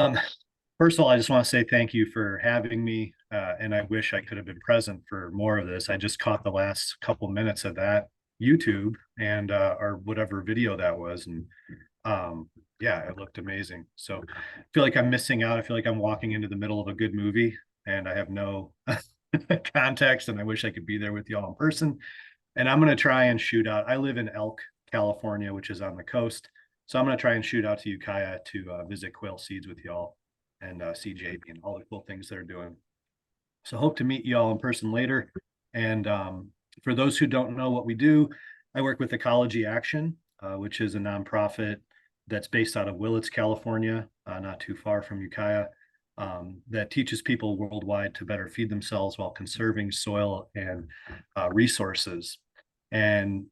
Um, First of all, I just want to say thank you for having me. And I wish I could have been present for more of this. I just caught the last couple minutes of that YouTube and or whatever video that was. And um, yeah, it looked amazing. So I feel like I'm missing out. I feel like I'm walking into the middle of a good movie and I have no context. And I wish I could be there with y'all in person. And I'm going to try and shoot out. I live in Elk, California, which is on the coast. So I'm going to try and shoot out to Ukiah to visit Quail Seeds with y'all and see JP and all the cool things they're doing. So hope to meet you all in person later. And for those who don't know what we do, I work with Ecology Action, which is a nonprofit that's based out of Willits, California, not too far from Ukiah, that teaches people worldwide to better feed themselves while conserving soil and resources. And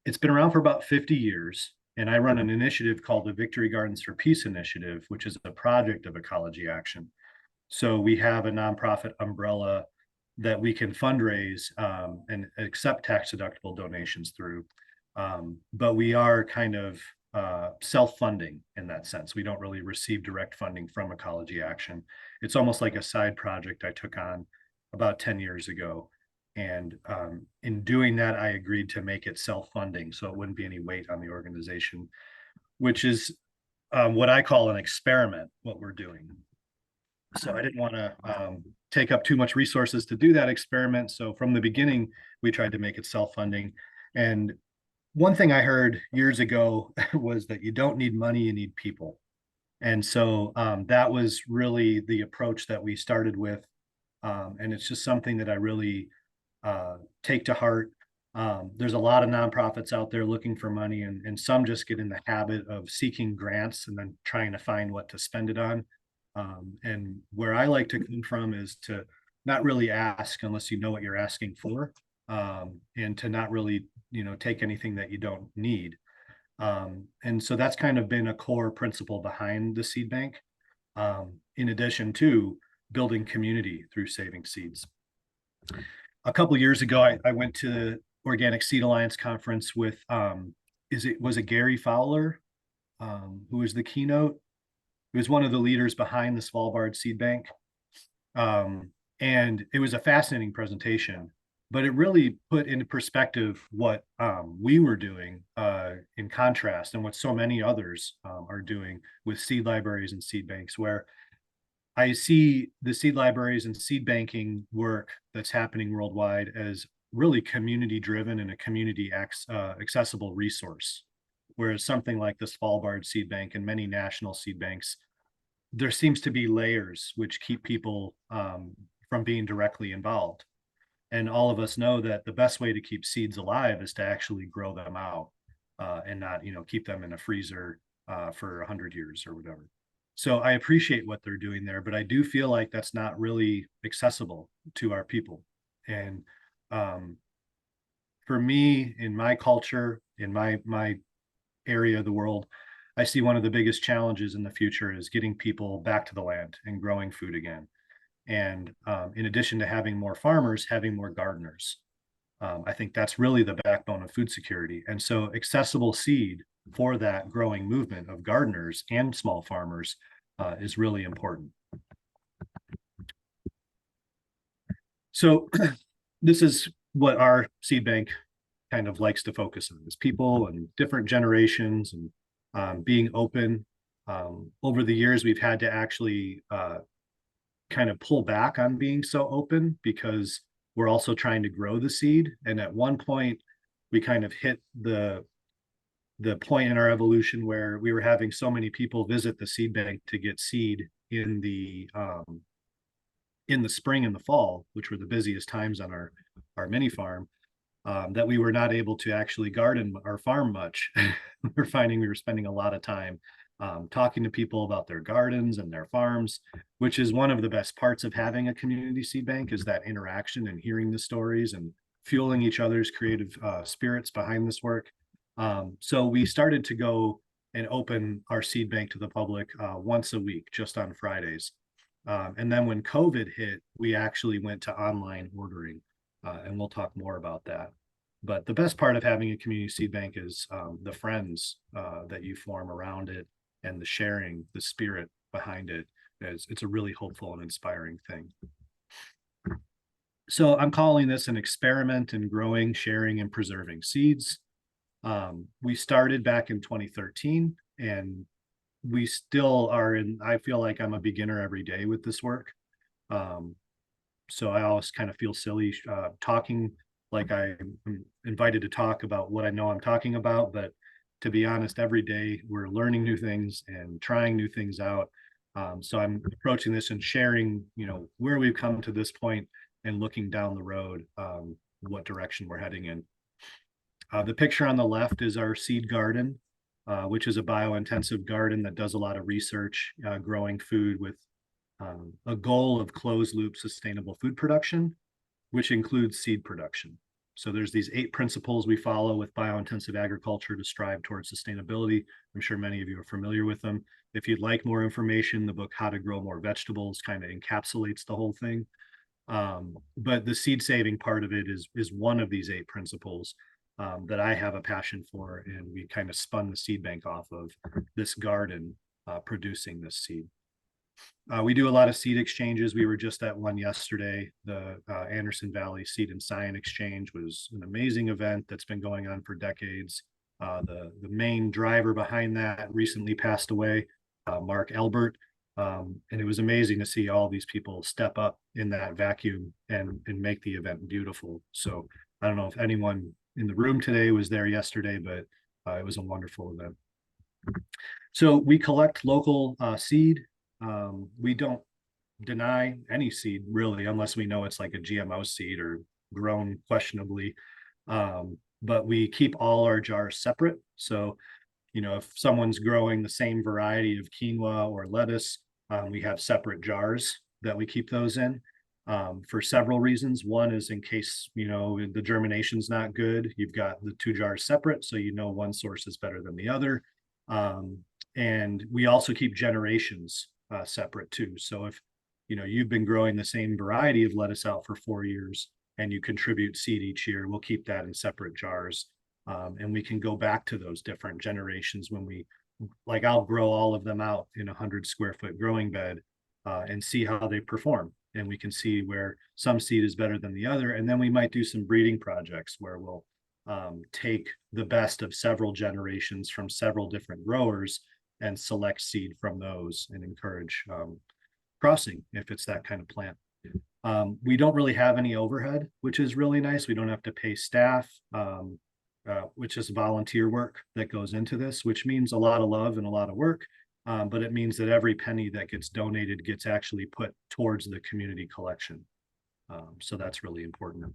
it's been around for about 50 years. And I run an initiative called the Victory Gardens for Peace Initiative, which is a project of Ecology Action. So we have a nonprofit umbrella that we can fundraise and accept tax deductible donations through. But we are kind of self-funding in that sense. We don't really receive direct funding from Ecology Action. It's almost like a side project I took on about 10 years ago. And in doing that, I agreed to make it self-funding so it wouldn't be any weight on the organization, which is what I call an experiment, what we're doing. So I didn't want to take up too much resources to do that experiment. So from the beginning, we tried to make it self-funding. And one thing I heard years ago was that you don't need money, you need people. And so that was really the approach that we started with. And it's just something that I really take to heart. There's a lot of nonprofits out there looking for money, and some just get in the habit of seeking grants and then trying to find what to spend it on. And where I like to come from is to not really ask unless you know what you're asking for, and to not really, take anything that you don't need. And so that's kind of been a core principle behind the seed bank, in addition to building community through saving seeds. A couple of years ago, I went to the Organic Seed Alliance conference with, was it Gary Fowler, who was the keynote? He was one of the leaders behind the Svalbard Seed Bank. And it was a fascinating presentation, but it really put into perspective what we were doing in contrast and what so many others are doing with seed libraries and seed banks, where I see the seed libraries and seed banking work that's happening worldwide as really community driven and a community accessible resource. Whereas something like the Svalbard Seed Bank and many national seed banks, there seems to be layers which keep people from being directly involved. And all of us know that the best way to keep seeds alive is to actually grow them out and not, keep them in a freezer for 100 years or whatever. So I appreciate what they're doing there, but I do feel like that's not really accessible to our people. And for me, in my culture, in my area of the world, I see one of the biggest challenges in the future is getting people back to the land and growing food again. And in addition to having more farmers, having more gardeners. I think that's really the backbone of food security. And so accessible seed for that growing movement of gardeners and small farmers is really important. So this is what our seed bank kind of likes to focus on, is people and different generations and being open. Over the years, we've had to actually kind of pull back on being so open because we're also trying to grow the seed. And at one point, we kind of hit the point in our evolution where we were having so many people visit the seed bank to get seed in the spring and the fall, which were the busiest times on our mini farm, that we were not able to actually garden our farm much. We're finding we were spending a lot of time talking to people about their gardens and their farms, which is one of the best parts of having a community seed bank, is that interaction and hearing the stories and fueling each other's creative spirits behind this work. So we started to go and open our seed bank to the public once a week, just on Fridays. And then when COVID hit, we actually went to online ordering, and we'll talk more about that. But the best part of having a community seed bank is the friends that you form around it and the sharing, the spirit behind it. It's a really hopeful and inspiring thing. So I'm calling this an experiment in growing, sharing, and preserving seeds. We started back in 2013, and we still are in, I feel like I'm a beginner every day with this work. Um, so I always kind of feel silly talking like I'm invited to talk about what I know I'm talking about. But to be honest, every day we're learning new things and trying new things out. So I'm approaching this and sharing, where we've come to this point and looking down the road, what direction we're heading in. The picture on the left is our seed garden, which is a bio-intensive garden that does a lot of research, growing food with a goal of closed loop sustainable food production, which includes seed production. So there's these 8 principles we follow with bio-intensive agriculture to strive towards sustainability. I'm sure many of you are familiar with them. If you'd like more information, the book How to Grow More Vegetables kind of encapsulates the whole thing. But the seed saving part of it is one of these 8 principles that I have a passion for, and we kind of spun the seed bank off of this garden producing this seed. We do a lot of seed exchanges. We were just at one yesterday. The Anderson Valley Seed and Science Exchange was an amazing event that's been going on for decades. The main driver behind that recently passed away, Mark Albert. And it was amazing to see all these people step up in that vacuum and make the event beautiful. So I don't know if anyone in the room today was there yesterday, but it was a wonderful event. So we collect local seed. We don't deny any seed really, unless we know it's like a GMO seed or grown questionably. But we keep all our jars separate. So, if someone's growing the same variety of quinoa or lettuce, we have separate jars that we keep those in for several reasons. One is in case, the germination's not good, you've got the 2 jars separate, so one source is better than the other. And we also keep generations separate too. So if you've been growing the same variety of lettuce out for 4 years and you contribute seed each year, we'll keep that in separate jars. And we can go back to those different generations when I'll grow all of them out in 100 square foot growing bed and see how they perform. And we can see where some seed is better than the other. And then we might do some breeding projects where we'll take the best of several generations from several different growers and select seed from those and encourage crossing if it's that kind of plant. We don't really have any overhead, which is really nice. We don't have to pay staff, which is volunteer work that goes into this, which means a lot of love and a lot of work. But it means that every penny that gets donated gets actually put towards the community collection. So that's really important.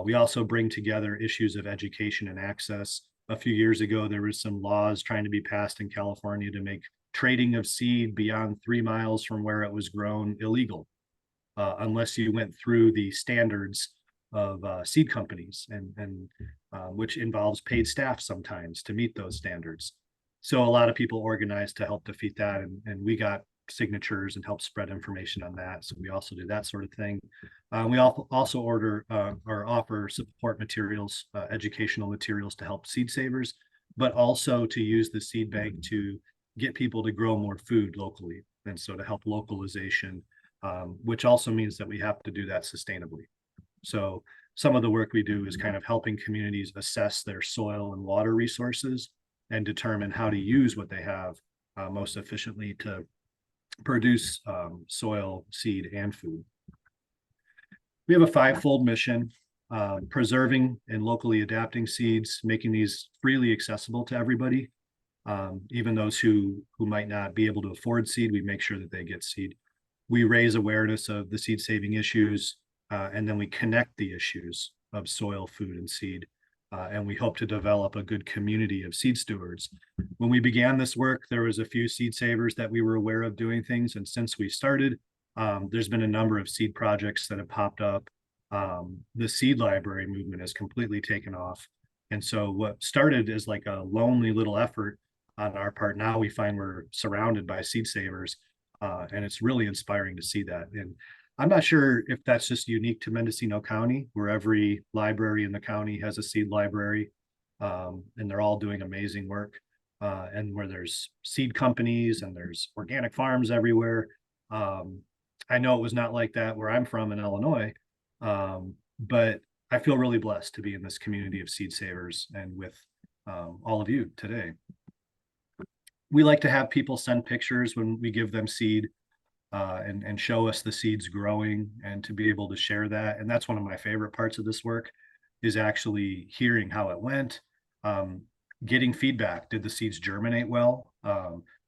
We also bring together issues of education and access. A few years ago, there was some laws trying to be passed in California to make trading of seed beyond 3 miles from where it was grown illegal, unless you went through the standards of seed companies, and which involves paid staff sometimes to meet those standards. So a lot of people organized to help defeat that, and we got signatures and help spread information on that. So we also do that sort of thing. We also order or offer support materials, educational materials to help seed savers, but also to use the seed bank to get people to grow more food locally. And so to help localization, which also means that we have to do that sustainably. So some of the work we do is kind of helping communities assess their soil and water resources and determine how to use what they have most efficiently to produce soil, seed, and food. We have a 5-fold mission: preserving and locally adapting seeds, making these freely accessible to everybody. Even those who might not be able to afford seed, we make sure that they get seed. We raise awareness of the seed saving issues, and then we connect the issues of soil, food, and seed. And we hope to develop a good community of seed stewards. When we began this work, there was a few seed savers that we were aware of doing things. And since we started, there's been a number of seed projects that have popped up. The seed library movement has completely taken off. And so what started as like a lonely little effort on our part, now we find we're surrounded by seed savers. And it's really inspiring to see that. And I'm not sure if that's just unique to Mendocino County, where every library in the county has a seed library, and they're all doing amazing work. and where there's seed companies and there's organic farms everywhere. Um, I know it was not like that where I'm from in Illinois, but I feel really blessed to be in this community of seed savers and with all of you today. We like to have people send pictures when we give them seed, and show us the seeds growing and to be able to share that. And that's one of my favorite parts of this work, is actually hearing how it went, um, getting feedback. Did the seeds germinate well?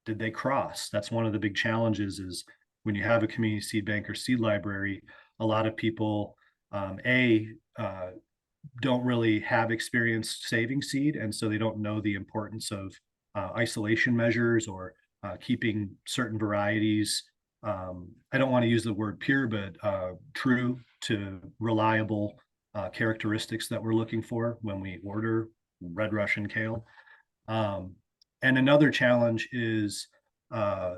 Did they cross? That's one of the big challenges, is when you have a community seed bank or seed library, a lot of people, don't really have experience saving seed, and so they don't know the importance of isolation measures, or keeping certain varieties. I don't want to use the word pure, but true to reliable characteristics that we're looking for when we order red Russian kale. Um, and another challenge is, uh,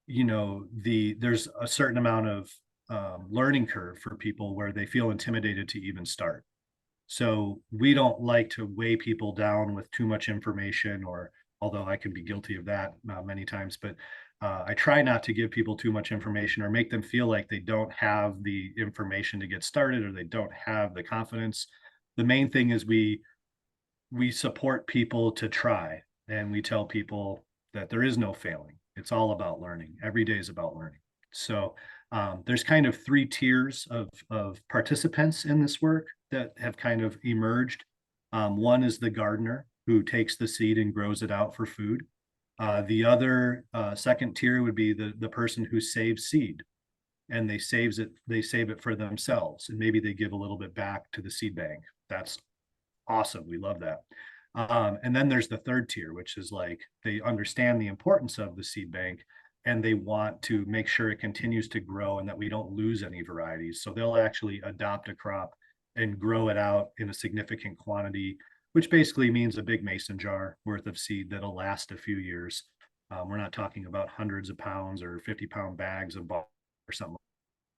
there's a certain amount of learning curve for people where they feel intimidated to even start. So we don't like to weigh people down with too much information, or although I can be guilty of that many times, but I try not to give people too much information or make them feel like they don't have the information to get started, or they don't have the confidence. The main thing is we support people to try, and we tell people that there is no failing. It's all about learning. Every day is about learning. So there's kind of three tiers of participants in this work that have kind of emerged. One is the gardener who takes the seed and grows it out for food. The other second tier would be the person who saves seed, and they save it for themselves, and maybe they give a little bit back to the seed bank. That's awesome. We love that. And then there's the third tier, which is like they understand the importance of the seed bank, and they want to make sure it continues to grow and that we don't lose any varieties. So they'll actually adopt a crop and grow it out in a significant quantity, which basically means a big mason jar worth of seed that'll last a few years. We're not talking about hundreds of pounds or 50-pound bags of bulk or something,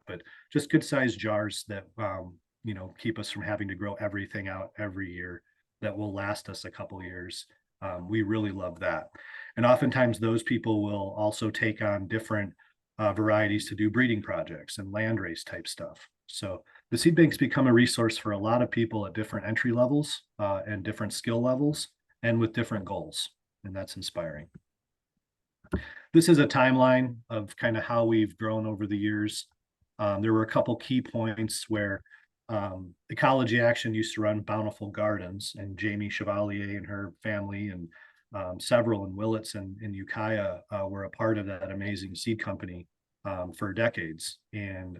but just good sized jars that keep us from having to grow everything out every year, that will last us a couple years. We really love that. And oftentimes those people will also take on different varieties to do breeding projects and landrace type stuff. So the seed banks become a resource for a lot of people at different entry levels and different skill levels, and with different goals. And that's inspiring. This is a timeline of kind of how we've grown over the years. There were a couple key points where Ecology Action used to run Bountiful Gardens, and Jamie Chevalier and her family, and several in Willits and in Ukiah were a part of that amazing seed company for decades. And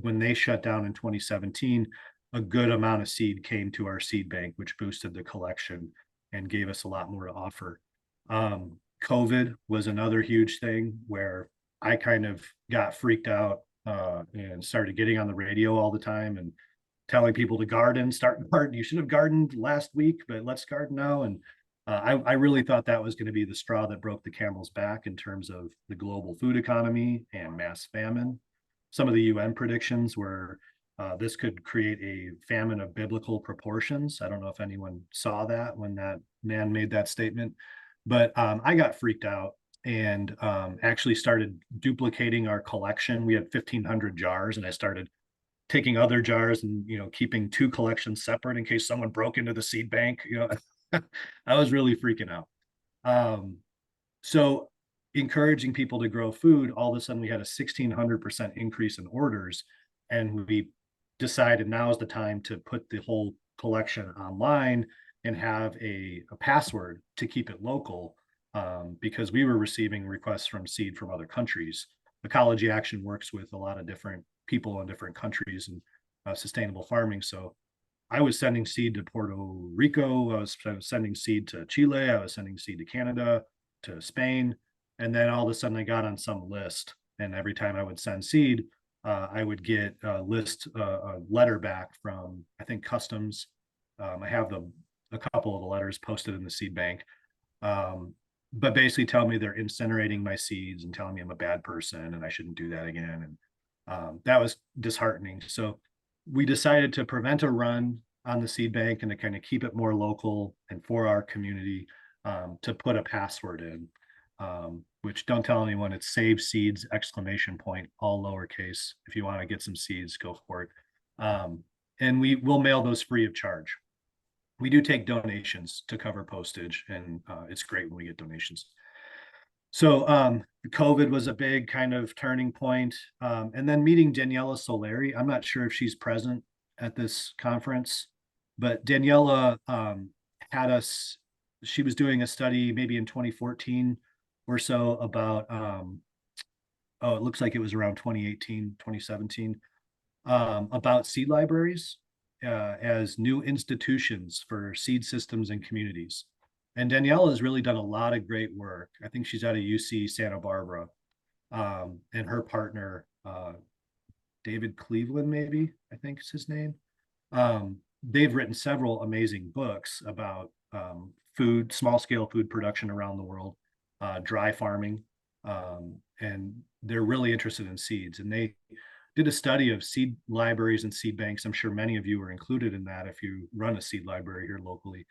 when they shut down in 2017, a good amount of seed came to our seed bank, which boosted the collection and gave us a lot more to offer. COVID was another huge thing where I kind of got freaked out and started getting on the radio all the time and telling people to garden, start garden. You should have gardened last week, but let's garden now. And I really thought that was going to be the straw that broke the camel's back in terms of the global food economy and mass famine. Some of the UN predictions were this could create a famine of biblical proportions. I don't know if anyone saw that when that man made that statement, but I got freaked out and actually started duplicating our collection. We had 1,500 jars, and I started taking other jars and keeping two collections separate in case someone broke into the seed bank. I was really freaking out. So encouraging people to grow food, all of a sudden we had a 1,600% increase in orders, and we decided now is the time to put the whole collection online and have a password to keep it local, because we were receiving requests from seed from other countries. Ecology Action works with a lot of different people in different countries and sustainable farming. So I was sending seed to Puerto Rico. I was sending seed to Chile. I was sending seed to Canada, to Spain. And then all of a sudden I got on some list. And every time I would send seed, I would get a letter back from, I think, Customs. I have a couple of the letters posted in the seed bank. But basically tell me they're incinerating my seeds and telling me I'm a bad person and I shouldn't do that again. And that was disheartening. So we decided to prevent a run on the seed bank and to kind of keep it more local and for our community. to put a password in, which don't tell anyone, it's save seeds, exclamation point, all lowercase. If you want to get some seeds, go for it. And we will mail those free of charge. We do take donations to cover postage, and it's great when we get donations. So COVID was a big kind of turning point. And then meeting Daniela Soleri, I'm not sure if she's present at this conference, but Daniela had us, she was doing a study maybe in 2014 or so about, oh, it looks like it was around 2018, 2017, about seed libraries as new institutions for seed systems and communities. And Daniela has really done a lot of great work. I think she's out of UC Santa Barbara, and her partner, David Cleveland, maybe, I think is his name. They've written several amazing books about food, small scale food production around the world, dry farming, and they're really interested in seeds. And they did a study of seed libraries and seed banks. I'm sure many of you are included in that if you run a seed library here locally,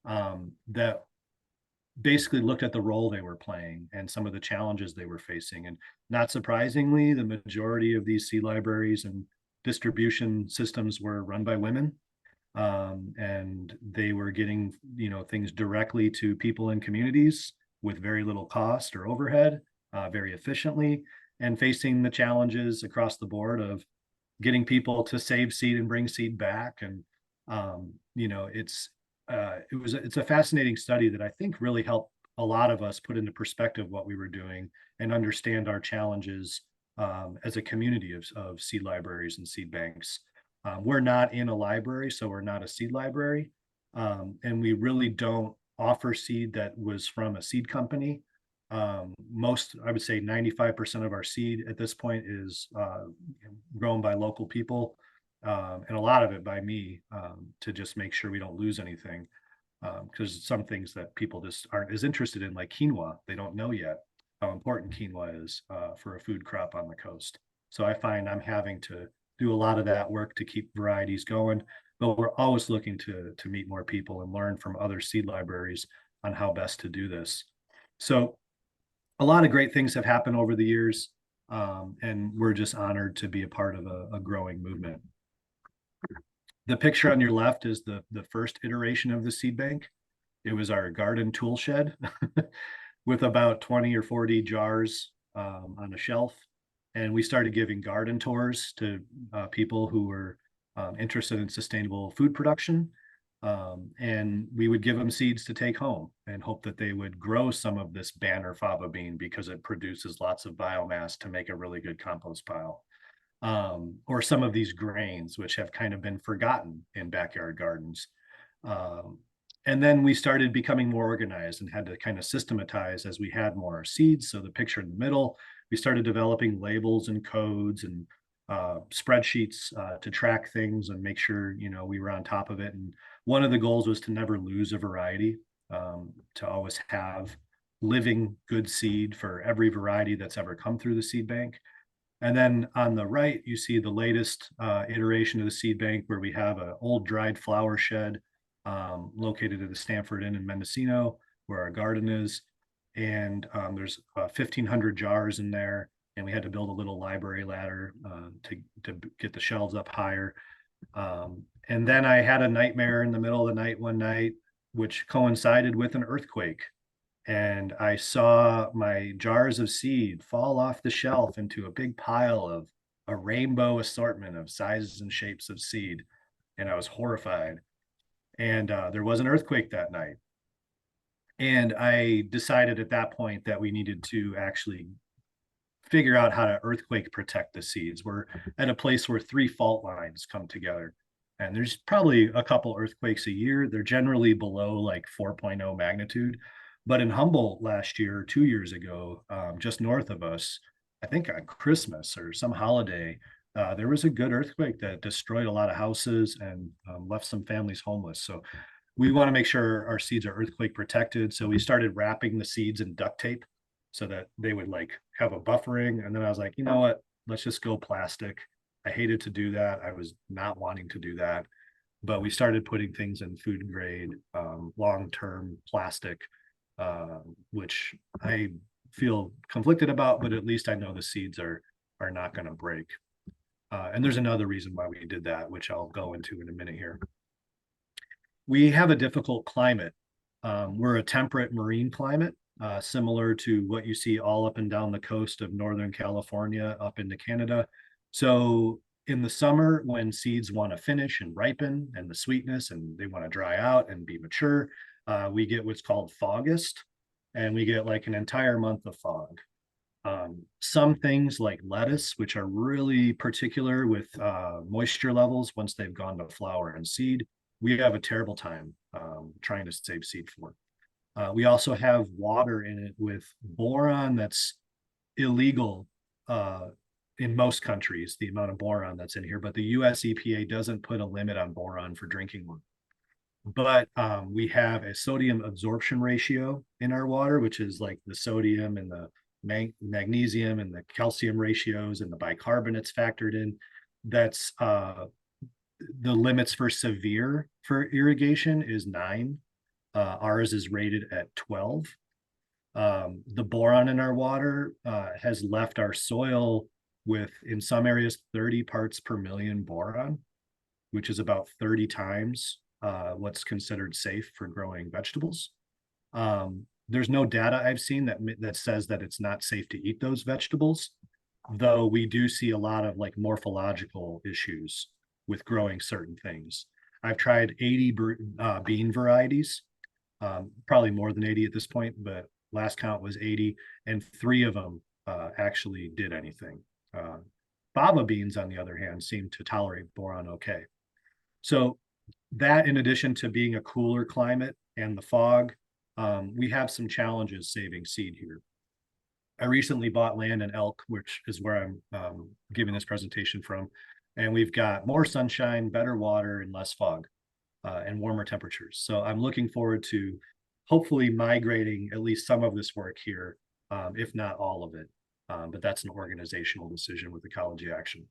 that basically looked at the role they were playing and some of the challenges they were facing. And not surprisingly, the majority of these seed libraries and distribution systems were run by women. And they were getting, things directly to people in communities with very little cost or overhead, very efficiently, and facing the challenges across the board of getting people to save seed and bring seed back. And it's a fascinating study that I think really helped a lot of us put into perspective what we were doing and understand our challenges as a community of seed libraries and seed banks. We're not in a library, so we're not a seed library, and we really don't offer seed that was from a seed company. I would say 95% of our seed at this point is grown by local people, and a lot of it by me, to just make sure we don't lose anything. Because some things that people just aren't as interested in, like quinoa, they don't know yet how important quinoa is for a food crop on the coast. So I find I'm having to do a lot of that work to keep varieties going, but we're always looking to meet more people and learn from other seed libraries on how best to do this. So a lot of great things have happened over the years, and we're just honored to be a part of a growing movement. The picture on your left is the first iteration of the seed bank. It was our garden tool shed with about 20 or 40 jars on a shelf. And we started giving garden tours to people who were interested in sustainable food production. And we would give them seeds to take home and hope that they would grow some of this banner fava bean because it produces lots of biomass to make a really good compost pile. Or some of these grains, which have kind of been forgotten in backyard gardens. And then we started becoming more organized and had to kind of systematize as we had more seeds. So the picture in the middle, we started developing labels and codes and spreadsheets to track things and make sure, we were on top of it. And one of the goals was to never lose a variety, to always have living good seed for every variety that's ever come through the seed bank. And then on the right, you see the latest iteration of the seed bank, where we have an old dried flower shed located at the Stanford Inn in Mendocino, where our garden is. And there's 1,500 jars in there. And we had to build a little library ladder to get the shelves up higher. And then I had a nightmare in the middle of the night one night, which coincided with an earthquake. And I saw my jars of seed fall off the shelf into a big pile of a rainbow assortment of sizes and shapes of seed. And I was horrified. And there was an earthquake that night. And I decided at that point that we needed to actually figure out how to earthquake protect the seeds. We're at a place where 3 fault lines come together. And there's probably a couple earthquakes a year. They're generally below like 4.0 magnitude. But in Humboldt last year, 2 years ago, just north of us, I think on Christmas or some holiday, there was a good earthquake that destroyed a lot of houses and left some families homeless. So we want to make sure our seeds are earthquake protected. So we started wrapping the seeds in duct tape so that they would like have a buffering. And then I was like, you know what, let's just go plastic. I hated to do that. I was not wanting to do that. But we started putting things in food grade, long-term plastic which I feel conflicted about, but at least I know the seeds are not going to break. And there's another reason why we did that, which I'll go into in a minute here. We have a difficult climate. We're a temperate marine climate, similar to what you see all up and down the coast of Northern California up into Canada. So in the summer, when seeds want to finish and ripen and the sweetness and they want to dry out and be mature, we get what's called August, and we get like an entire month of fog. Some things like lettuce, which are really particular with moisture levels once they've gone to flower and seed, we have a terrible time trying to save seed for. We also have water in it with boron that's illegal in most countries, the amount of boron that's in here, but the US EPA doesn't put a limit on boron for drinking water. But we have a sodium absorption ratio in our water, which is like the sodium and the magnesium and the calcium ratios and the bicarbonates factored in. That's the limits for severe for irrigation is 9. Ours is rated at 12. The boron in our water has left our soil with, in some areas, 30 parts per million boron, which is about 30 times what's considered safe for growing vegetables. There's no data I've seen that says that it's not safe to eat those vegetables, though we do see a lot of like morphological issues with growing certain things. I've tried 80 bean varieties, probably more than 80 at this point, but last count was 80, and 3 of them actually did anything. Fava beans, on the other hand, seem to tolerate boron okay. So that, in addition to being a cooler climate and the fog, we have some challenges saving seed here. I recently bought land in Elk, which is where I'm giving this presentation from, and we've got more sunshine, better water, and less fog, and warmer temperatures. So I'm looking forward to hopefully migrating at least some of this work here, if not all of it. But that's an organizational decision with Ecology Action.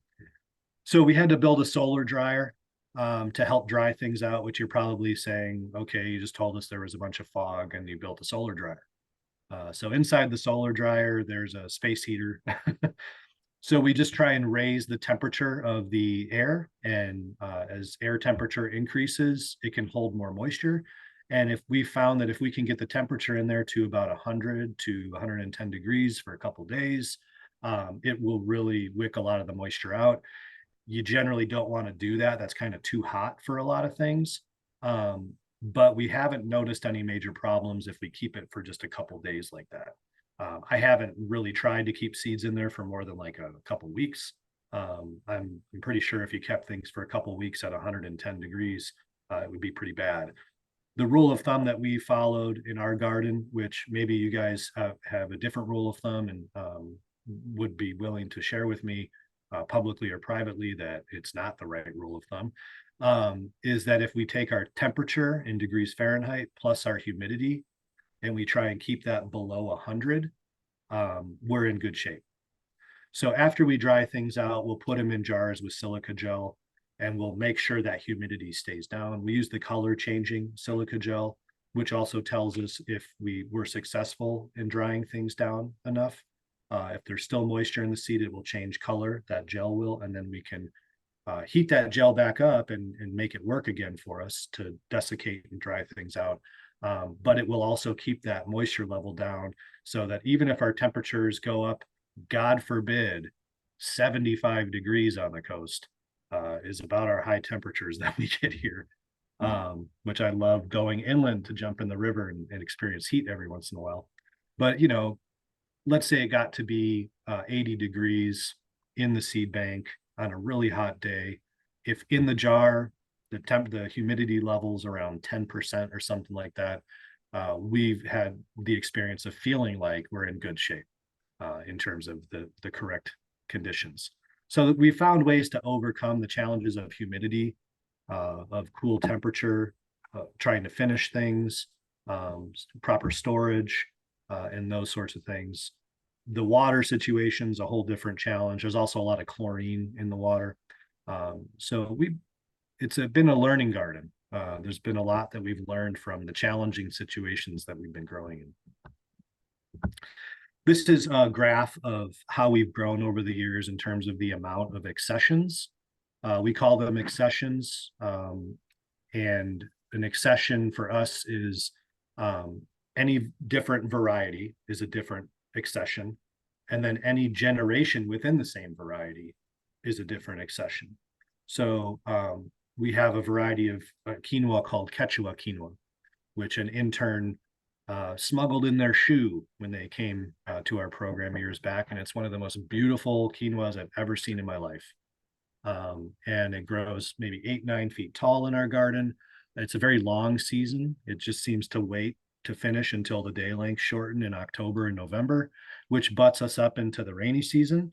So we had to build a solar dryer to help dry things out, which you're probably saying, okay, you just told us there was a bunch of fog and you built a solar dryer. So inside the solar dryer, there's a space heater. So we just try and raise the temperature of the air, and as air temperature increases, it can hold more moisture. And if we found that if we can get the temperature in there to about 100 to 110 degrees for a couple days, it will really wick a lot of the moisture out. You generally don't want to do that. That's kind of too hot for a lot of things. But we haven't noticed any major problems if we keep it for just a couple days like that. I haven't really tried to keep seeds in there for more than like a couple weeks. I'm pretty sure if you kept things for a couple weeks at 110 degrees, it would be pretty bad. The rule of thumb that we followed in our garden, which maybe you guys have a different rule of thumb and would be willing to share with me publicly or privately that it's not the right rule of thumb, is that if we take our temperature in degrees Fahrenheit plus our humidity and we try and keep that below 100, we're in good shape. So after we dry things out, we'll put them in jars with silica gel, and we'll make sure that humidity stays down. We use the color changing silica gel, which also tells us if we were successful in drying things down enough. If there's still moisture in the seed, it will change color, that gel will, and then we can heat that gel back up and make it work again for us to desiccate and dry things out. But it will also keep that moisture level down so that even if our temperatures go up, God forbid, 75 degrees on the coast is about our high temperatures that we get here, which I love going inland to jump in the river and experience heat every once in a while. But, you know, let's say it got to be 80 degrees in the seed bank on a really hot day. If in the jar, the humidity levels around 10% or something like that, we've had the experience of feeling like we're in good shape in terms of the correct conditions. So we found ways to overcome the challenges of humidity, of cool temperature, trying to finish things, proper storage, and those sorts of things. The water situation is a whole different challenge. There's also a lot of chlorine in the water. So it's been a learning garden. There's been a lot that we've learned from the challenging situations that we've been growing in. This is a graph of how we've grown over the years in terms of the amount of accessions. We call them accessions, and an accession for us is any different variety is a different accession, and then any generation within the same variety is a different accession. So we have a variety of quinoa called Quechua quinoa, which an intern smuggled in their shoe when they came to our program years back. And it's one of the most beautiful quinoas I've ever seen in my life. And it grows maybe 8-9 feet tall in our garden. It's a very long season. It just seems to wait to finish until the day length shorten in October and November, which butts us up into the rainy season,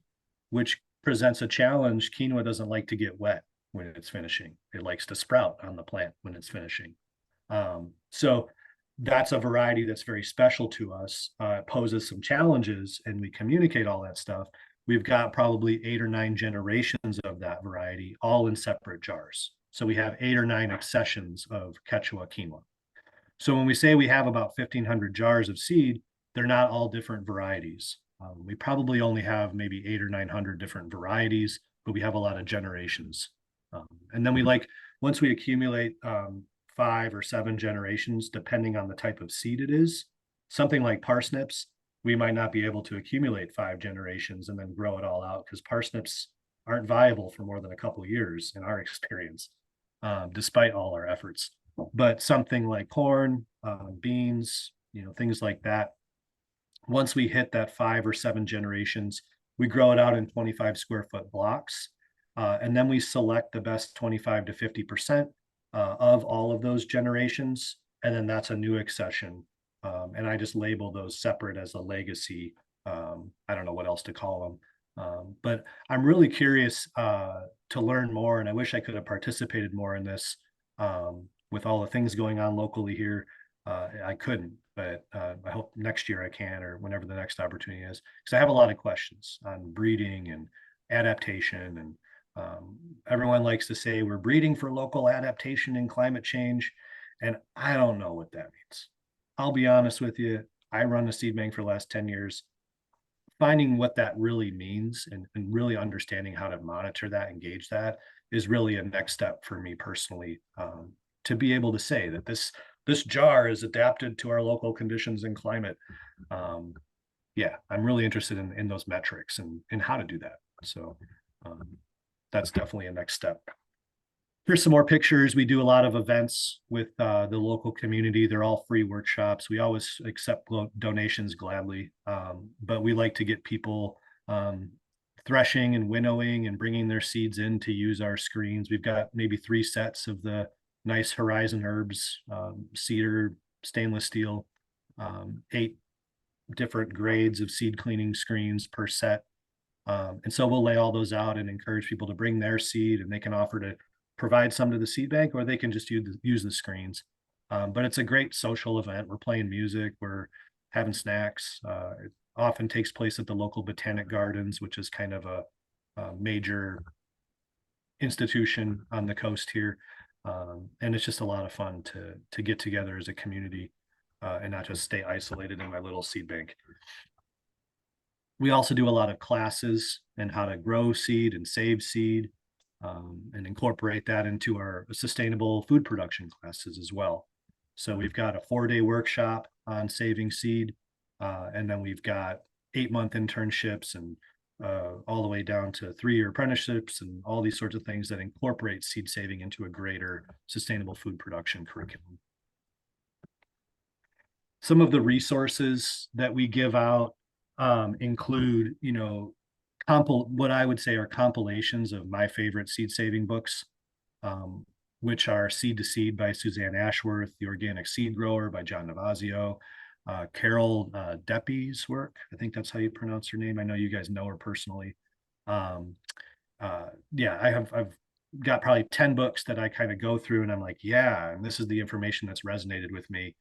which presents a challenge. Quinoa doesn't like to get wet when it's finishing. It likes to sprout on the plant when it's finishing. So that's a variety that's very special to us. It poses some challenges, and we communicate all that stuff. We've got probably 8 or 9 generations of that variety, all in separate jars. So we have 8 or 9 accessions of Quechua quinoa. So when we say we have about 1,500 jars of seed, they're not all different varieties. We probably only have maybe 800 or 900 different varieties, but we have a lot of generations. And then once we accumulate 5 or 7 generations, depending on the type of seed it is, something like parsnips, we might not be able to accumulate 5 generations and then grow it all out, because parsnips aren't viable for more than a couple of years in our experience, despite all our efforts. But something like corn, beans, things like that, once we hit that 5 or 7 generations, we grow it out in 25 square foot blocks. And then we select the best 25 to 50% of all of those generations. And then that's a new accession. And I just label those separate as a legacy. I don't know what else to call them. But I'm really curious to learn more. And I wish I could have participated more in this. With all the things going on locally here, I couldn't, but I hope next year I can, or whenever the next opportunity is, because I have a lot of questions on breeding and adaptation. And everyone likes to say we're breeding for local adaptation and climate change. And I don't know what that means. I'll be honest with you. I run a seed bank for the last 10 years. Finding what that really means and really understanding how to monitor that, engage that, is really a next step for me personally, to be able to say that this jar is adapted to our local conditions and climate. Yeah, I'm really interested in those metrics and how to do that. So that's definitely a next step. Here's some more pictures. We do a lot of events with the local community. They're all free workshops. We always accept donations gladly, but we like to get people threshing and winnowing and bringing their seeds in to use our screens. We've got maybe 3 sets of the nice Horizon Herbs, cedar, stainless steel, 8 different grades of seed cleaning screens per set. And so we'll lay all those out and encourage people to bring their seed, and they can offer to provide some to the seed bank, or they can just use the screens. But it's a great social event. We're playing music, we're having snacks. It often takes place at the local botanic gardens, which is kind of a major institution on the coast here. And it's just a lot of fun to get together as a community and not just stay isolated in my little seed bank. We also do a lot of classes in how to grow seed and save seed, and incorporate that into our sustainable food production classes as well. So we've got a 4-day workshop on saving seed, and then we've got 8-month internships and all the way down to 3-year apprenticeships and all these sorts of things that incorporate seed saving into a greater sustainable food production curriculum. Some of the resources that we give out include, what I would say are compilations of my favorite seed saving books, which are Seed to Seed by Suzanne Ashworth, The Organic Seed Grower by John Navazio, Carol Deppie's work. I think that's how you pronounce her name. I know you guys know her personally. Yeah, I've got probably 10 books that I kind of go through and I'm like, yeah, and this is the information that's resonated with me.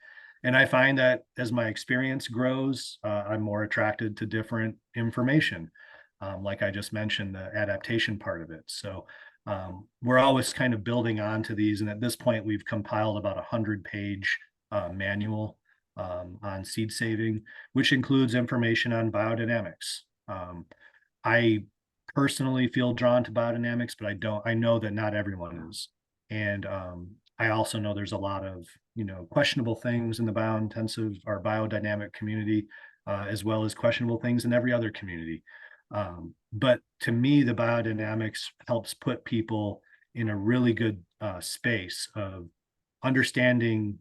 And I find that as my experience grows, I'm more attracted to different information. Like I just mentioned, the adaptation part of it. So We're always kind of building onto these. And at this point, we've compiled about 100-page manual on seed saving, which includes information on biodynamics. I personally feel drawn to biodynamics, but I know that not everyone is. And I also know there's a lot of, questionable things in the biointensive or biodynamic community, as well as questionable things in every other community. But to me, the biodynamics helps put people in a really good space of understanding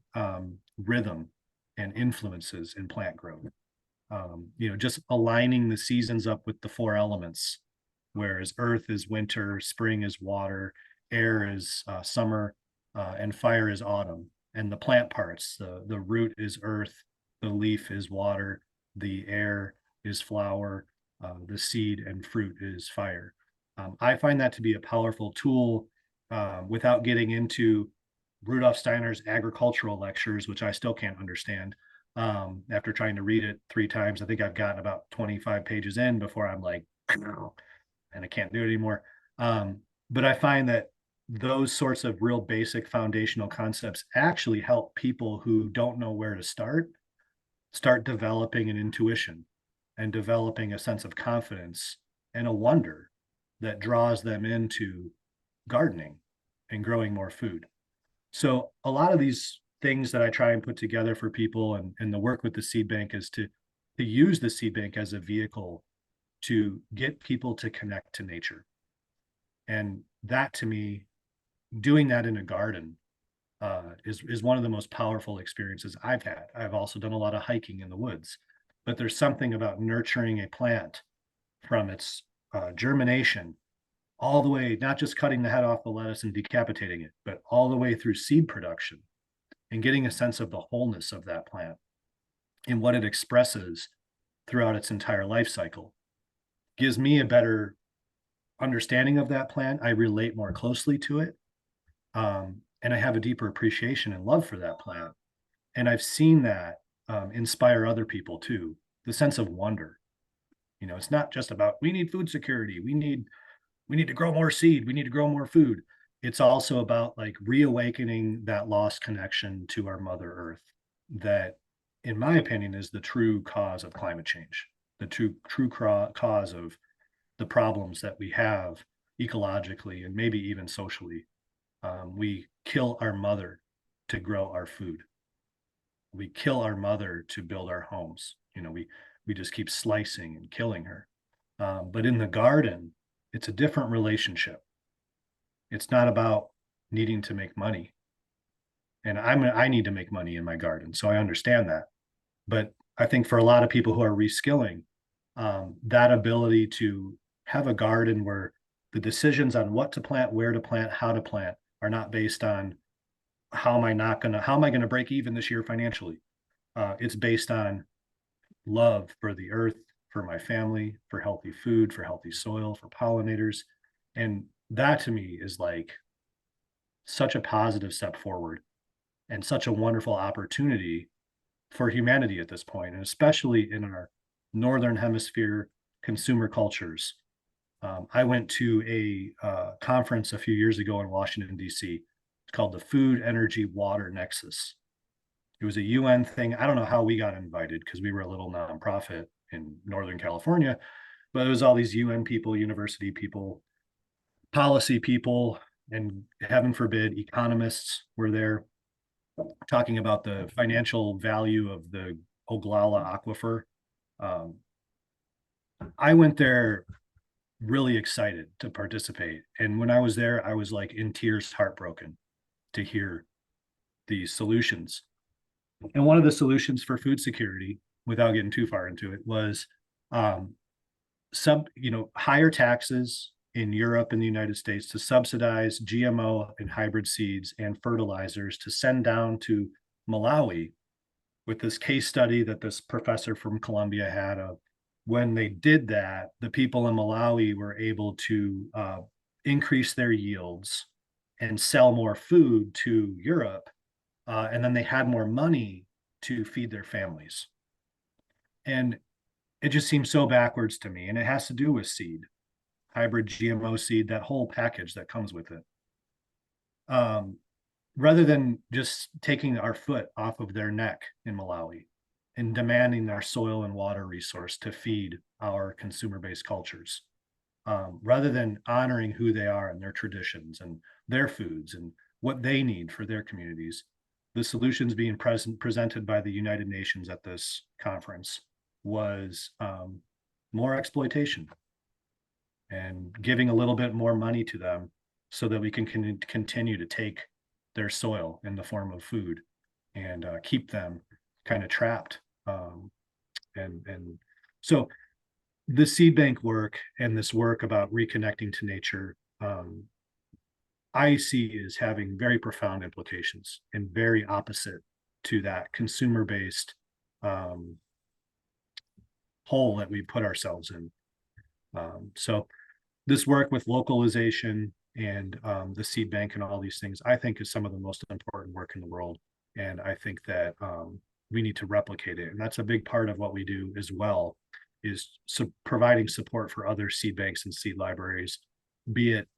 rhythm and influences in plant growth. Just aligning the seasons up with the four elements, whereas earth is winter, spring is water, air is summer, and fire is autumn. And the plant parts, the root is earth, the leaf is water, the air is flower, the seed and fruit is fire. I find that to be a powerful tool without getting into Rudolf Steiner's agricultural lectures, which I still can't understand. After trying to read it 3 times, I think I've gotten about 25 pages in before I'm like, and I can't do it anymore. But I find that those sorts of real basic foundational concepts actually help people who don't know where to start developing an intuition and developing a sense of confidence and a wonder that draws them into gardening and growing more food. So a lot of these things that I try and put together for people and the work with the seed bank is to use the seed bank as a vehicle to get people to connect to nature. And that, to me, doing that in a garden is one of the most powerful experiences I've had. I've also done a lot of hiking in the woods, but there's something about nurturing a plant from its germination all the way, not just cutting the head off the lettuce and decapitating it, but all the way through seed production and getting a sense of the wholeness of that plant and what it expresses throughout its entire life cycle gives me a better understanding of that plant. I relate more closely to it. And I have a deeper appreciation and love for that plant. And I've seen that inspire other people too. The sense of wonder. It's not just about we need food security. We need to grow more seed. We need to grow more food. It's also about like reawakening that lost connection to our Mother Earth that, in my opinion, is the true cause of climate change, the true cause of the problems that we have ecologically and maybe even socially. We kill our mother to grow our food. We kill our mother to build our homes. We just keep slicing and killing her. But in the garden, it's a different relationship. It's not about needing to make money. And I need to make money in my garden, so I understand that. But I think for a lot of people who are reskilling, that ability to have a garden where the decisions on what to plant, where to plant, how to plant are not based on how am I gonna break even this year financially. It's based on love for the earth, for my family, for healthy food, for healthy soil, for pollinators. And that to me is like such a positive step forward and such a wonderful opportunity for humanity at this point, and especially in our northern hemisphere consumer cultures. I went to a conference a few years ago in Washington, D.C. It's called the Food, Energy, Water Nexus. It was a UN thing. I don't know how we got invited because we were a little nonprofit in Northern California, but it was all these UN people, university people, policy people, and heaven forbid, economists were there talking about the financial value of the Oglala aquifer. Um, I went there really excited to participate. And when I was there, I was like in tears, heartbroken to hear these solutions. And one of the solutions for food security, without getting too far into it, was um, higher taxes in Europe and the United States to subsidize GMO and hybrid seeds and fertilizers to send down to Malawi with this case study that this professor from Columbia had of when they did that, the people in Malawi were able to increase their yields and sell more food to Europe. And then they had more money to feed their families. And it just seems so backwards to me. And it has to do with seed. hybrid GMO seed, that whole package that comes with it. Rather than just taking our foot off of their neck in Malawi and demanding our soil and water resource to feed our consumer-based cultures, rather than honoring who they are and their traditions and their foods and what they need for their communities, the solutions being presented by the United Nations at this conference was more exploitation and giving a little bit more money to them so that we can continue to take their soil in the form of food and keep them kind of trapped. And so the seed bank work and this work about reconnecting to nature, I see as having very profound implications and very opposite to that consumer-based hole that we put ourselves in. So this work with localization and the seed bank and all these things, I think is some of the most important work in the world. And I think that we need to replicate it. And that's a big part of what we do as well, is providing support for other seed banks and seed libraries, be it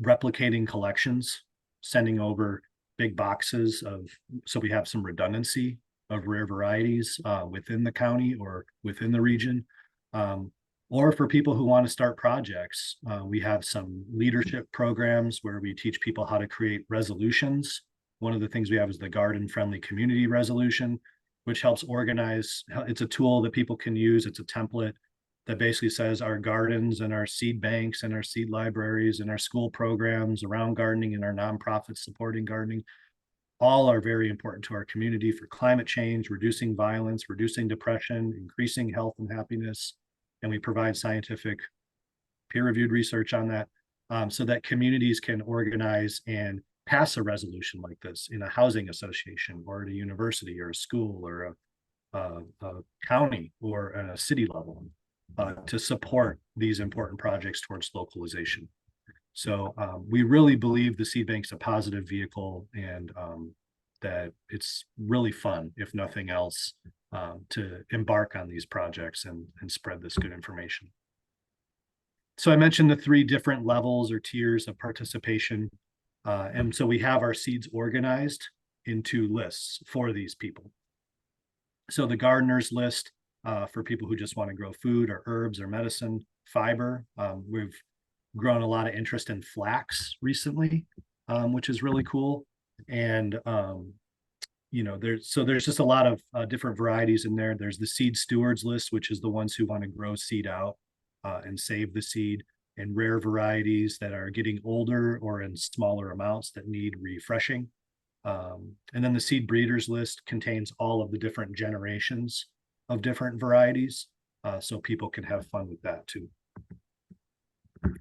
replicating collections, sending over big boxes of, so we have some redundancy of rare varieties within the county or within the region. Or for people who want to start projects, we have some leadership programs where we teach people how to create resolutions. One of the things we have is the Garden Friendly Community Resolution, which helps organize. It's a tool that people can use. It's a template that basically says our gardens and our seed banks and our seed libraries and our school programs around gardening and our nonprofits supporting gardening all are very important to our community for climate change, reducing violence, reducing depression, increasing health and happiness. And we provide scientific peer-reviewed research on that so that communities can organize and pass a resolution like this in a housing association or at a university or a school or a county or at a city level to support these important projects towards localization. So we really believe the seed bank's a positive vehicle and that it's really fun, if nothing else, to embark on these projects and spread this good information. So I mentioned the 3 different levels or tiers of participation. And so we have our seeds organized into lists for these people. So the gardener's list for people who just want to grow food or herbs or medicine, fiber. We've grown a lot of interest in flax recently, which is really cool. And you know, there's just a lot of different varieties in there. There's the seed stewards list, which is the ones who want to grow seed out and save the seed, and rare varieties that are getting older or in smaller amounts that need refreshing. And then the seed breeders list contains all of the different generations of different varieties, so people can have fun with that too.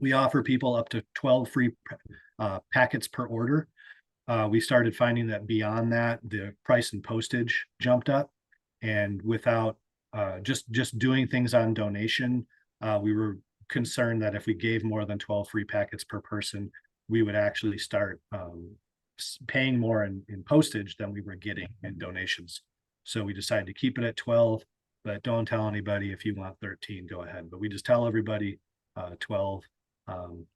We offer people up to 12 free packets per order. We started finding that beyond that, the price and postage jumped up. And without just doing things on donation, we were concerned that if we gave more than 12 free packets per person, we would actually start paying more in postage than we were getting in donations. So we decided to keep it at 12, but don't tell anybody. If you want 13, go ahead. But we just tell everybody 12.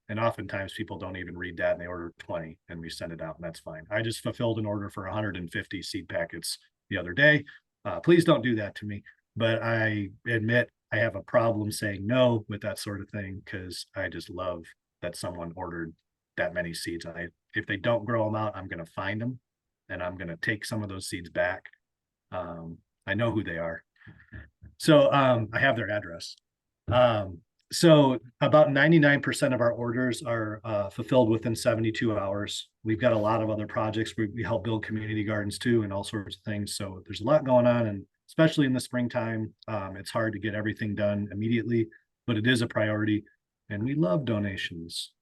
And oftentimes people don't even read that and they order 20 and we send it out, and that's fine. I just fulfilled an order for 150 seed packets the other day. Please don't do that to me. But I admit I have a problem saying no with that sort of thing, because I just love that someone ordered that many seeds. If they don't grow them out, I'm going to find them and I'm going to take some of those seeds back. I know who they are. So I have their address. So about 99% of our orders are fulfilled within 72 hours. We've got a lot of other projects. We help build community gardens too and all sorts of things. So there's a lot going on, and especially in the springtime, it's hard to get everything done immediately, but it is a priority, and we love donations.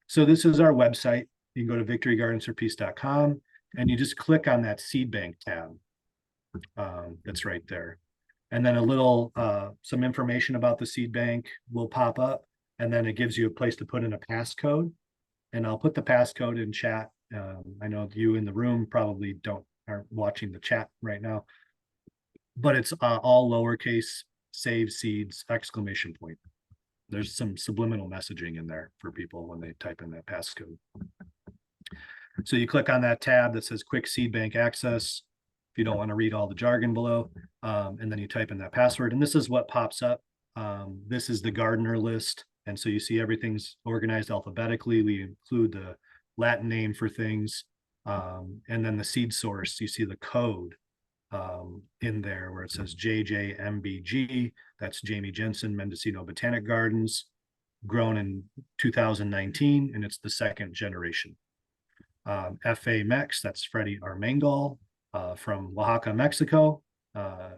So this is our website. You can go to victorygardensforpeace.com and you just click on that seed bank tab. That's right there. And then a little, some information about the seed bank will pop up, and then it gives you a place to put in a passcode. And I'll put the passcode in chat. I know you in the room probably aren't watching the chat right now, but it's all lowercase, save seeds, ! There's some subliminal messaging in there for people when they type in that passcode. So you click on that tab that says quick seed bank access if you don't want to read all the jargon below, and then you type in that password, and this is what pops up. This is the gardener list, and so you see everything's organized alphabetically. We include the Latin name for things, and then the seed source. You see the code in there where it says JJMBG. That's Jamie Jensen Mendocino Botanic Gardens, grown in 2019, and it's the second generation. FA Mex, that's Freddie Armengol from Oaxaca, Mexico,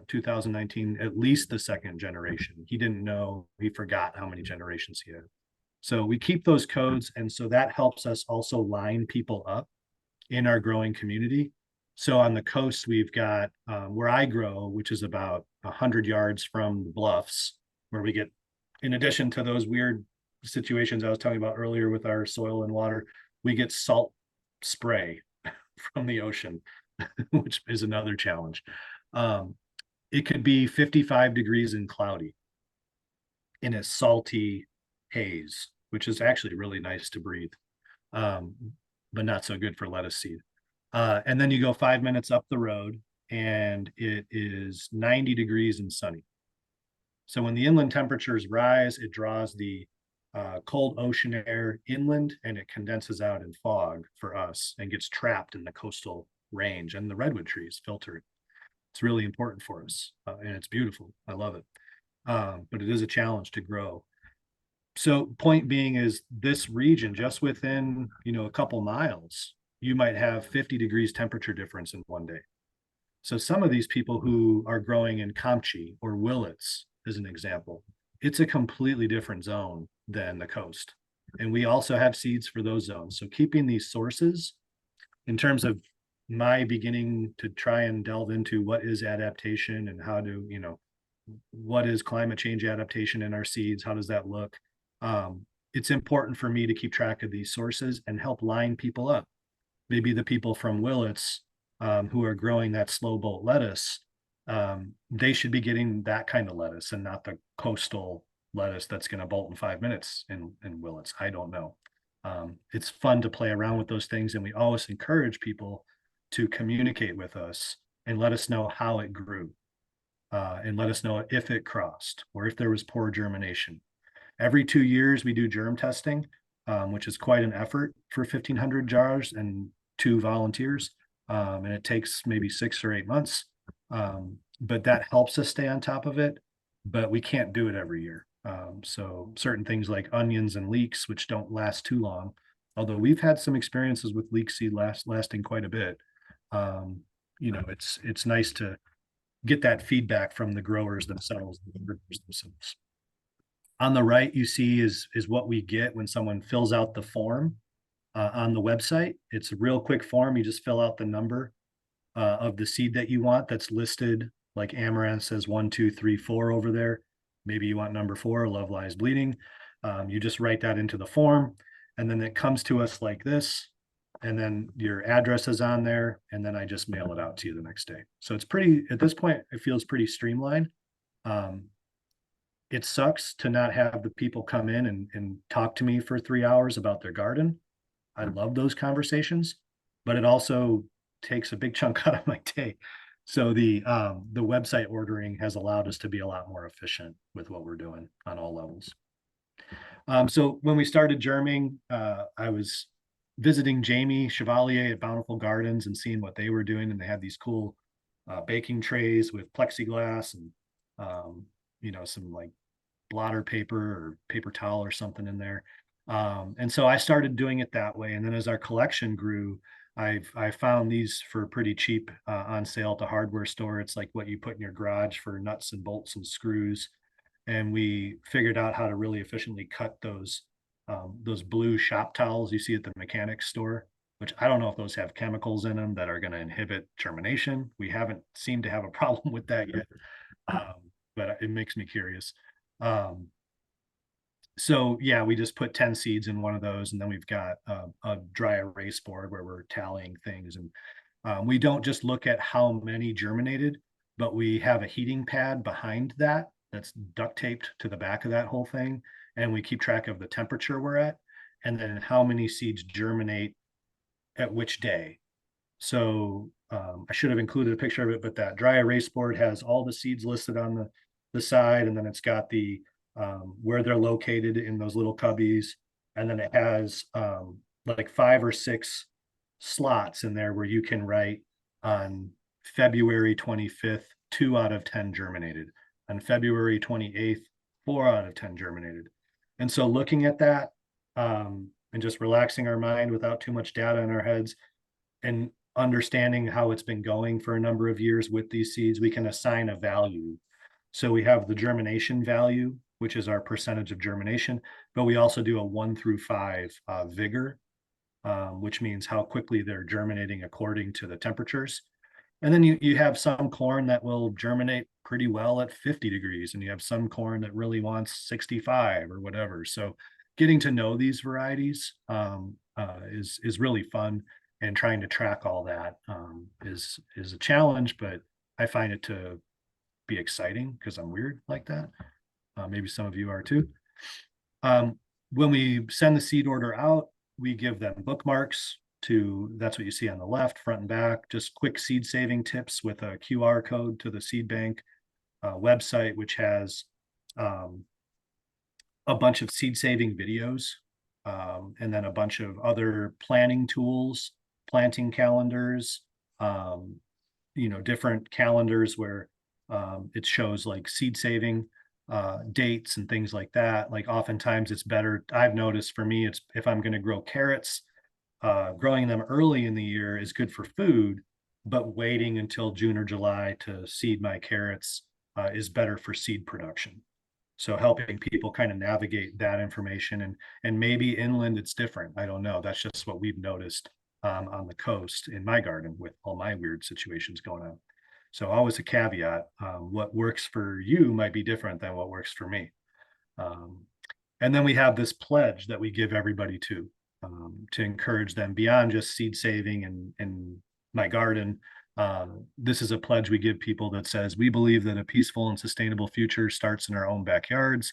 2019, at least the second generation. He didn't know, he forgot how many generations he had. So we keep those codes, and so that helps us also line people up in our growing community. So on the coast, we've got where I grow, which is about 100 yards from the bluffs, where we get, in addition to those weird situations I was telling you about earlier with our soil and water, we get salt spray from the ocean, which is another challenge. It could be 55 degrees and cloudy in a salty haze, which is actually really nice to breathe, but not so good for lettuce seed. And then you go 5 minutes up the road and it is 90 degrees and sunny. So when the inland temperatures rise, it draws the cold ocean air inland and it condenses out in fog for us and gets trapped in the coastal range, and the redwood trees filter it. It's really important for us, and it's beautiful. I love it. But it is a challenge to grow. So point being is this region, just within, a couple miles, you might have 50 degrees temperature difference in one day. So some of these people who are growing in Kamchi or Willits, as an example, it's a completely different zone than the coast. And we also have seeds for those zones. So keeping these sources, in terms of my beginning to try and delve into what is adaptation and how to, what is climate change adaptation in our seeds? How does that look? It's important for me to keep track of these sources and help line people up. Maybe the people from Willits who are growing that slow bolt lettuce, they should be getting that kind of lettuce and not the coastal lettuce that's going to bolt in 5 minutes in Willits. I don't know. It's fun to play around with those things, and we always encourage people to communicate with us and let us know how it grew, and let us know if it crossed or if there was poor germination. Every 2 years, we do germ testing, which is quite an effort for 1,500 jars and 2 volunteers. And it takes maybe 6 or 8 months. But that helps us stay on top of it, but we can't do it every year. So certain things like onions and leeks, which don't last too long, although we've had some experiences with leek seed lasting quite a bit. It's nice to get that feedback from the growers themselves. On the right, you see is what we get when someone fills out the form on the website. It's a real quick form. You just fill out the number of the seed that you want that's listed, like Amaranth says 1, 2, 3, 4 over there. Maybe you want number 4, Love Lies Bleeding. You just write that into the form, and then it comes to us like this, and then your address is on there, and then I just mail it out to you the next day. So it's pretty, at this point, it feels pretty streamlined. It sucks to not have the people come in and talk to me for 3 hours about their garden. I love those conversations, but it also takes a big chunk out of my day. So the website ordering has allowed us to be a lot more efficient with what we're doing on all levels. So when we started germing, I was visiting Jamie Chevalier at Bountiful Gardens and seeing what they were doing, and they had these cool baking trays with plexiglass and some like blotter paper or paper towel or something in there. And so I started doing it that way. And then as our collection grew, I found these for pretty cheap on sale at the hardware store. It's like what you put in your garage for nuts and bolts and screws. And we figured out how to really efficiently cut those blue shop towels you see at the mechanics store, which I don't know if those have chemicals in them that are going to inhibit germination. We haven't seemed to have a problem with that yet, but it makes me curious. So yeah, we just put 10 seeds in one of those, and then we've got a dry erase board where we're tallying things. And we don't just look at how many germinated, but we have a heating pad behind that that's duct taped to the back of that whole thing. and we keep track of the temperature we're at, and then how many seeds germinate at which day. So I should have included a picture of it, but that dry erase board has all the seeds listed on the side, and then it's got the where they're located in those little cubbies, and then it has like 5 or 6 slots in there where you can write on February 25th, 2 out of 10 germinated. On February 28th, 4 out of 10 germinated. And so looking at that and just relaxing our mind without too much data in our heads and understanding how it's been going for a number of years with these seeds, we can assign a value. So we have the germination value, which is our percentage of germination, but we also do a 1 through 5 vigor, which means how quickly they're germinating according to the temperatures. And then you have some corn that will germinate pretty well at 50 degrees, and you have some corn that really wants 65 or whatever. So getting to know these varieties is really fun, and trying to track all that is a challenge, but I find it to be exciting because I'm weird like that. Maybe some of you are too. When we send the seed order out, we give them bookmarks to, that's what you see on the left, front and back, just quick seed saving tips with a QR code to the seed bank website, which has a bunch of seed saving videos, and then a bunch of other planning tools, planting calendars, different calendars where it shows like seed saving dates and things like that. Like oftentimes it's better, I've noticed for me, it's if I'm going to grow carrots, growing them early in the year is good for food, but waiting until June or July to seed my carrots is better for seed production. So helping people kind of navigate that information, and maybe inland it's different. I don't know. That's just what we've noticed on the coast in my garden with all my weird situations going on. So always a caveat, what works for you might be different than what works for me. And then we have this pledge that we give everybody to encourage them beyond just seed saving and my garden. This is a pledge we give people that says, we believe that a peaceful and sustainable future starts in our own backyards.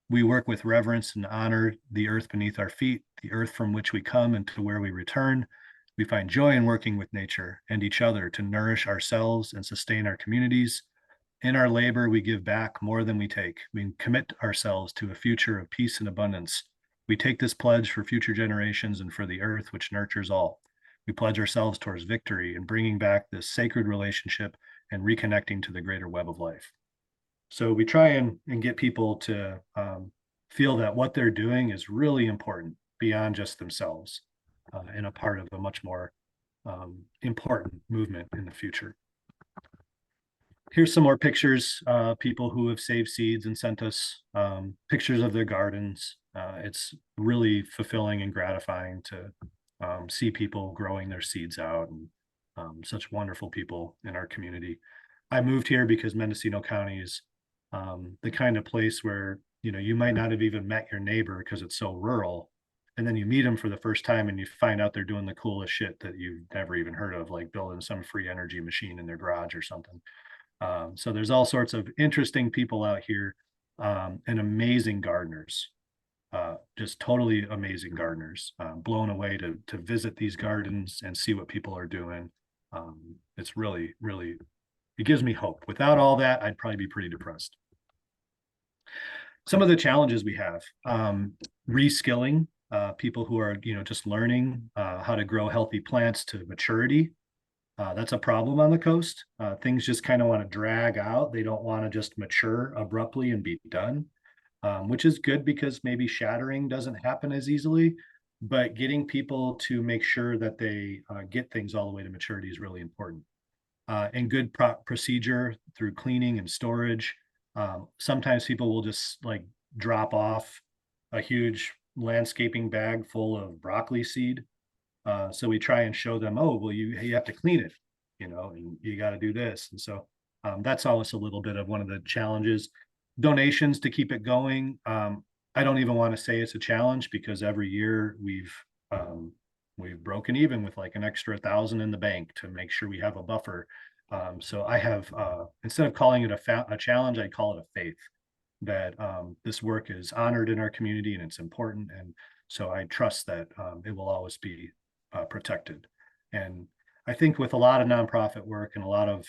We work with reverence and honor the earth beneath our feet, the earth from which we come and to where we return. We find joy in working with nature and each other to nourish ourselves and sustain our communities. In our labor, we give back more than we take. We commit ourselves to a future of peace and abundance. We take this pledge for future generations and for the earth, which nurtures all. We pledge ourselves towards victory and bringing back this sacred relationship and reconnecting to the greater web of life. So we try and get people to feel that what they're doing is really important beyond just themselves, and a part of a much more important movement in the future. Here's some more pictures, people who have saved seeds and sent us pictures of their gardens. It's really fulfilling and gratifying to see people growing their seeds out, and such wonderful people in our community. I moved here because Mendocino County is the kind of place where, you might not have even met your neighbor because it's so rural. And then you meet them for the first time and you find out they're doing the coolest shit that you've never even heard of, like building some free energy machine in their garage or something. So there's all sorts of interesting people out here, and amazing gardeners, just totally amazing gardeners. Blown away to visit these gardens and see what people are doing. It's really, really, it gives me hope. Without all that, I'd probably be pretty depressed. Some of the challenges we have, reskilling people who are, just learning how to grow healthy plants to maturity. That's a problem on the coast. Things just kind of want to drag out. They don't want to just mature abruptly and be done, which is good because maybe shattering doesn't happen as easily, but getting people to make sure that they get things all the way to maturity is really important. And good procedure through cleaning and storage. Sometimes people will just like drop off a huge landscaping bag full of broccoli seed. So we try and show them, oh, well, you have to clean it, and you got to do this. And so that's always a little bit of one of the challenges. Donations to keep it going. I don't even want to say it's a challenge because every year we've broken even with like an extra 1,000 in the bank to make sure we have a buffer. So I have, instead of calling it a challenge, I call it a faith, that this work is honored in our community and it's important. And so I trust that it will always be protected. And I think with a lot of nonprofit work and a lot of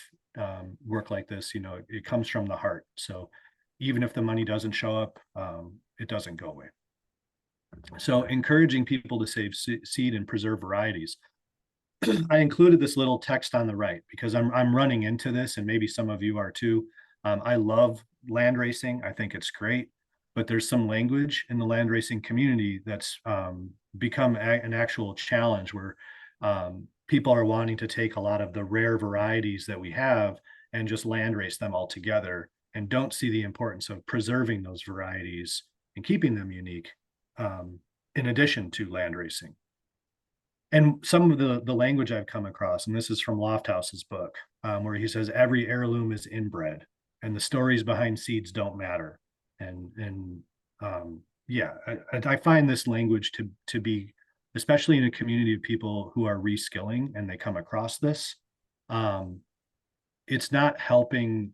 work like this, it comes from the heart. So even if the money doesn't show up, it doesn't go away. So encouraging people to save seed and preserve varieties. I included this little text on the right because I'm running into this, and maybe some of you are too. I love land racing. I think it's great, but there's some language in the land racing community that's become an actual challenge where people are wanting to take a lot of the rare varieties that we have and just land race them all together, and don't see the importance of preserving those varieties and keeping them unique, in addition to land racing. And some of the language I've come across, and this is from Lofthouse's book, where he says every heirloom is inbred, and the stories behind seeds don't matter. And yeah, I find this language to be, especially in a community of people who are reskilling and they come across this, it's not helping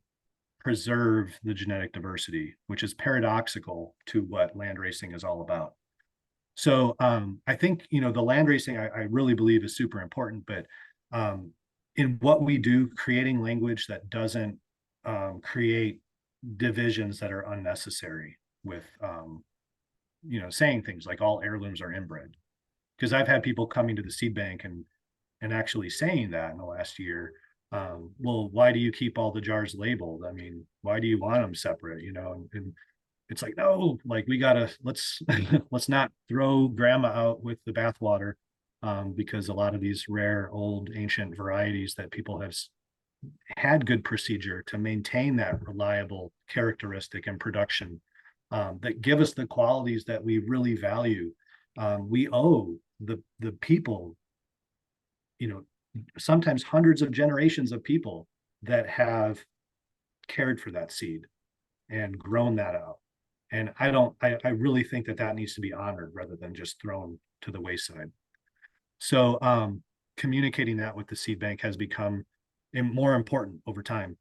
preserve the genetic diversity, which is paradoxical to what land racing is all about. So I think, the land racing, I really believe is super important, but in what we do, creating language that doesn't create divisions that are unnecessary with, saying things like all heirlooms are inbred. Because I've had people coming to the seed bank and actually saying that in the last year. Well, why do you keep all the jars labeled? I mean, why do you want them separate? And it's like, no, like let's let's not throw grandma out with the bathwater, because a lot of these rare old ancient varieties that people have had good procedure to maintain that reliable characteristic and production, that give us the qualities that we really value. We owe the people, sometimes hundreds of generations of people that have cared for that seed and grown that out. And I really think that needs to be honored rather than just thrown to the wayside. So communicating that with the seed bank has become more important over time.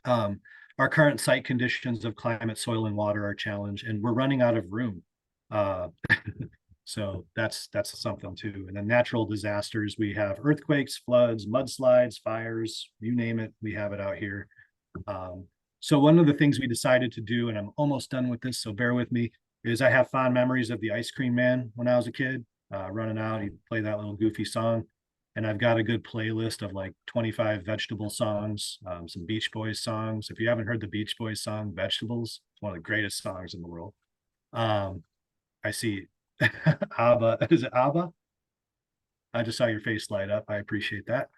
Our current site conditions of climate, soil, and water are challenged, and we're running out of room. So that's something too. And then natural disasters, we have earthquakes, floods, mudslides, fires, you name it, we have it out here. So one of the things we decided to do, and I'm almost done with this, so bear with me, is I have fond memories of the Ice Cream Man when I was a kid, running out, he'd play that little goofy song. And I've got a good playlist of like 25 vegetable songs, some Beach Boys songs. If you haven't heard the Beach Boys song, Vegetables, it's one of the greatest songs in the world. I see ABBA, is it ABBA? I just saw your face light up. I appreciate that.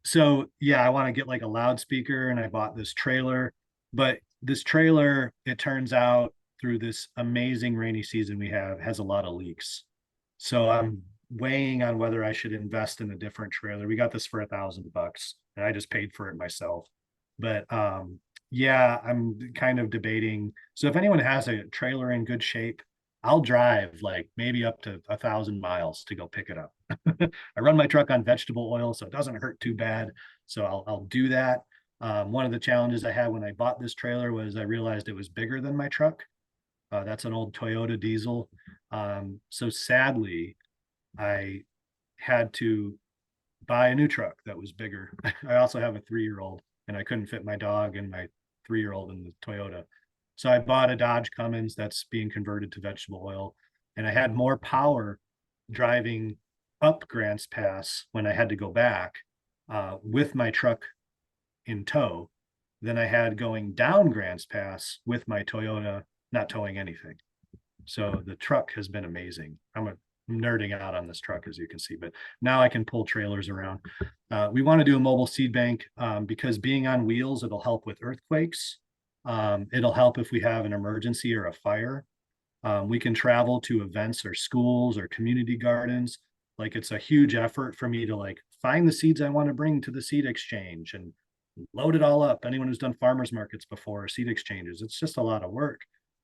So yeah, I want to get like a loudspeaker, and I bought this trailer, but this trailer, it turns out through this amazing rainy season we have, has a lot of leaks. So I'm weighing on whether I should invest in a different trailer. We got this for $1,000 and I just paid for it myself. But yeah, I'm kind of debating. So if anyone has a trailer in good shape, I'll drive like maybe up to 1,000 miles to go pick it up. I run my truck on vegetable oil, so it doesn't hurt too bad. So I'll do that. One of the challenges I had when I bought this trailer was I realized it was bigger than my truck. That's an old Toyota diesel. So sadly, I had to buy a new truck that was bigger. I also have a 3-year-old, and I couldn't fit my dog and my 3-year-old in the Toyota. So I bought a Dodge Cummins that's being converted to vegetable oil, and I had more power driving up Grants Pass when I had to go back with my truck in tow than I had going down Grants Pass with my Toyota not towing anything. So the truck has been amazing. I'm nerding out on this truck, as you can see, but now I can pull trailers around. We want to do a mobile seed bank because being on wheels, it'll help with earthquakes. It'll help if we have an emergency or a fire. We can travel to events or schools or community gardens. Like, it's a huge effort for me to like find the seeds I want to bring to the seed exchange and load it all up. Anyone who's done farmers markets before, or seed exchanges, it's just a lot of work.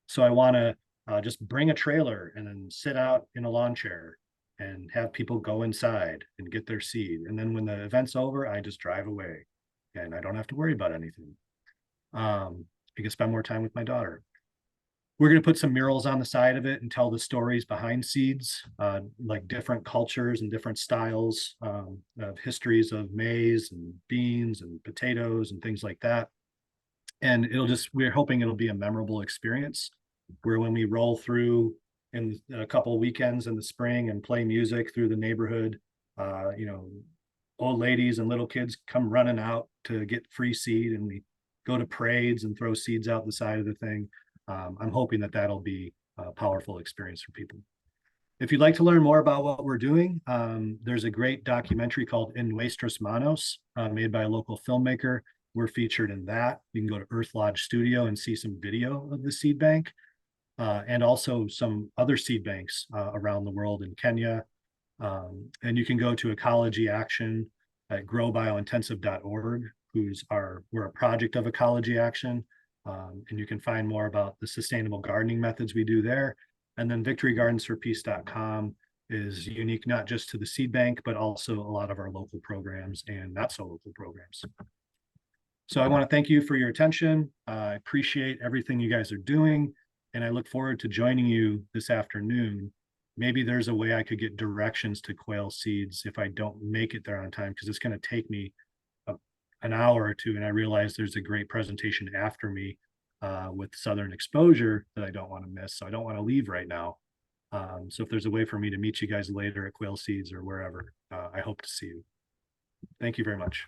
So I want to just bring a trailer and then sit out in a lawn chair and have people go inside and get their seed. And then when the event's over, I just drive away and I don't have to worry about anything. I can spend more time with my daughter. We're going to put some murals on the side of it and tell the stories behind seeds, like different cultures and different styles of histories of maize and beans and potatoes and things like that. And we're hoping it'll be a memorable experience where when we roll through in a couple of weekends in the spring and play music through the neighborhood, you know, old ladies and little kids come running out to get free seed, and we go to parades and throw seeds out the side of the thing. I'm hoping that that'll be a powerful experience for people. If you'd like to learn more about what we're doing, there's a great documentary called In Nuestras Manos, made by a local filmmaker. We're featured in that. You can go to Earth Lodge Studio and see some video of the seed bank, and also some other seed banks around the world in Kenya. And you can go to Ecology Action at growbiointensive.org, we're a project of Ecology Action. And you can find more about the sustainable gardening methods we do there. And then victorygardensforpeace.com is unique not just to the seed bank, but also a lot of our local programs and not so local programs. So I want to thank you for your attention. I appreciate everything you guys are doing, and I look forward to joining you this afternoon. Maybe there's a way I could get directions to quail seeds if I don't make it there on time, because it's going to take me an hour or two, and I realize there's a great presentation after me with Southern Exposure that I don't want to miss. So I don't want to leave right now. So if there's a way for me to meet you guys later at Quail Seeds or wherever, I hope to see you. Thank you very much.